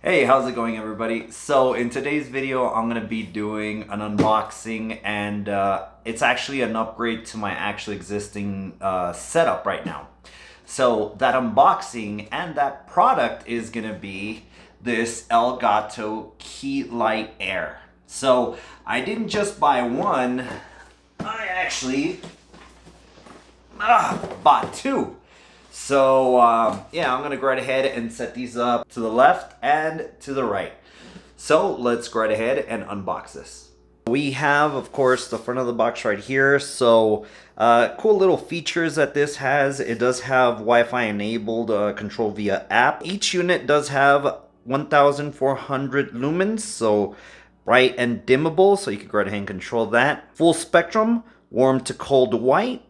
Hey, how's it going everybody? So in today's video, I'm going to be doing an unboxing and it's actually an upgrade to my actually existing setup right now. So that unboxing and that product is going to be this Elgato Key Light Air. So I didn't just buy one, I actually bought two. So yeah, I'm gonna go right ahead and set these up to the left and to the right. So let's go right ahead and unbox this. We have, of course, the front of the box right here. So cool little features that this has. It does have Wi-Fi enabled control via app. Each unit does have 1400 lumens, so bright and dimmable, so you can go right ahead and control that. Full spectrum, warm to cold white,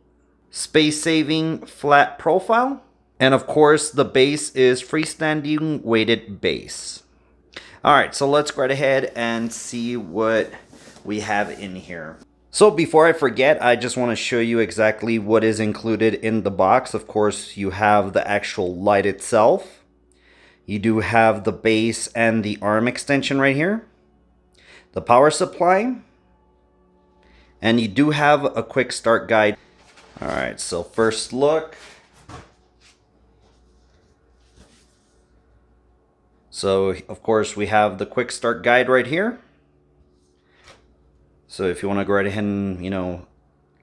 space-saving flat profile, and of course the base is freestanding weighted base. All right, so let's go right ahead and see what we have in here. So before I forget, I just want to show you exactly what is included in the box. Of course, you have the actual light itself. You do have the base and the arm extension right here, the power supply, and you do have a quick start guide. All right, so first look. So of course we have the quick start guide right here. So if you want to go right ahead and,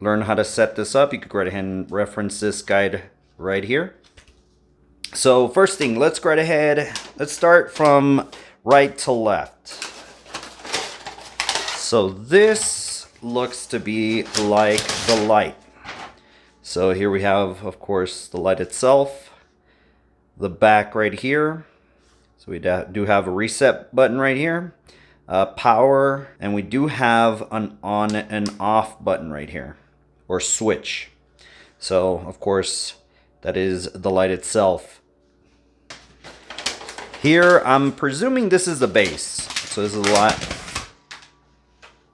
learn how to set this up, you could go right ahead and reference this guide right here. So first thing, let's go right ahead. Let's start from right to left. So this looks to be like the light. So here we have, of course, the light itself, the back right here. So we do have a reset button right here, power, and we do have an on and off button right here, or switch. So of course, that is the light itself. Here, I'm presuming this is the base. So this is a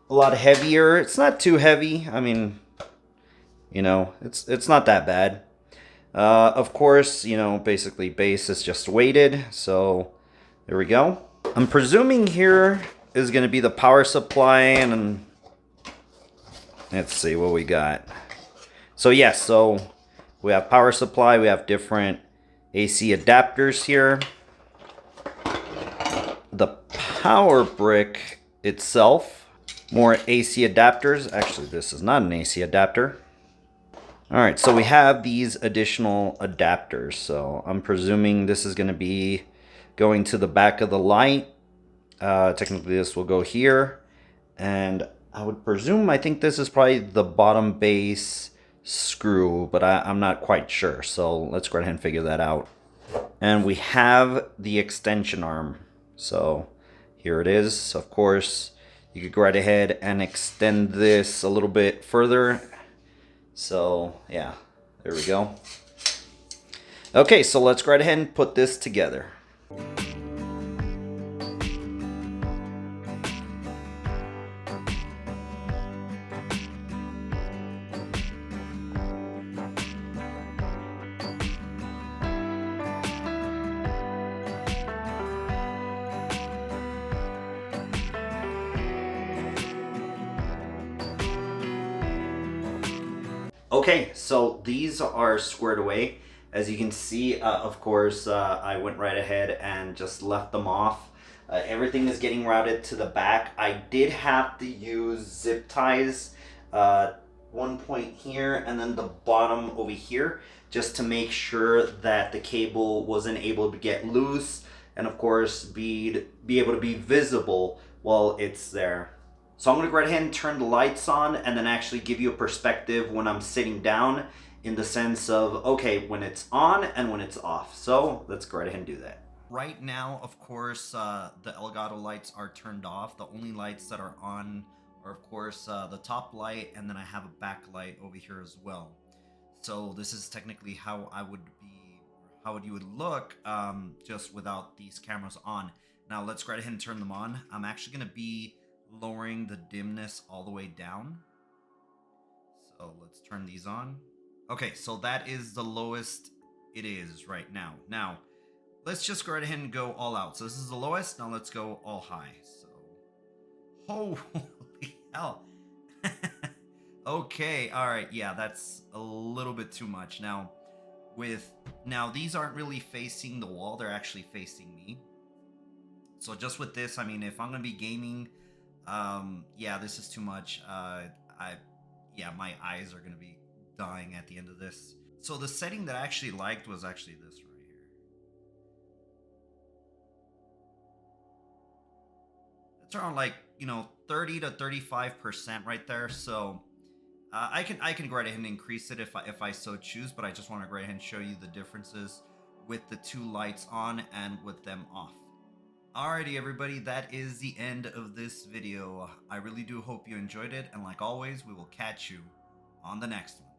lot heavier. It's not too heavy. I mean, it's not that bad. Of course, basically base is just weighted. So there we go. I'm presuming here is going to be the power supply, and let's see what we got. So yes, so we have power supply. We have different AC adapters here. The power brick itself, more AC adapters. Actually, this is not an AC adapter. All right, so we have these additional adapters. So I'm presuming this is going to be going to the back of the light. Technically, this will go here. And I would presume, I think this is probably the bottom base screw, but I'm not quite sure. So let's go ahead and figure that out. And we have the extension arm. So here it is. Of course, you could go right ahead and extend this a little bit further. So yeah, there we go. Okay, so let's go right ahead and put this together. Okay, so these are squared away. As you can see, of course, I went right ahead and just left them off. Everything is getting routed to the back. I did have to use zip ties, one point here and then the bottom over here, just to make sure that the cable wasn't able to get loose and of course be able to be visible while it's there. So I'm going to go right ahead and turn the lights on and then actually give you a perspective when I'm sitting down, in the sense of, okay, when it's on and when it's off. So let's go right ahead and do that. Right now, of course, the Elgato lights are turned off. The only lights that are on are, of course, the top light, and then I have a backlight over here as well. So this is technically how you would look just without these cameras on. Now let's go right ahead and turn them on. I'm actually going to be lowering the dimness all the way down. So let's turn these on. Okay, so that is the lowest it is right now. Now, let's just go right ahead and go all out. So this is the lowest. Now let's go all high. So, holy hell. Okay, all right, yeah, that's a little bit too much. Now, these aren't really facing the wall; they're actually facing me. So just with this, I mean, if I'm gonna be gaming, yeah, this is too much. Yeah, my eyes are gonna be dying at the end of this. So the setting that I actually liked was actually this right here. It's around like 30 to 35% right there. So I can go right ahead and increase it if I so choose, but I just want to go ahead and show you the differences with the two lights on and with them off. Alrighty everybody, that is the end of this video. I really do hope you enjoyed it, and like always, we will catch you on the next one.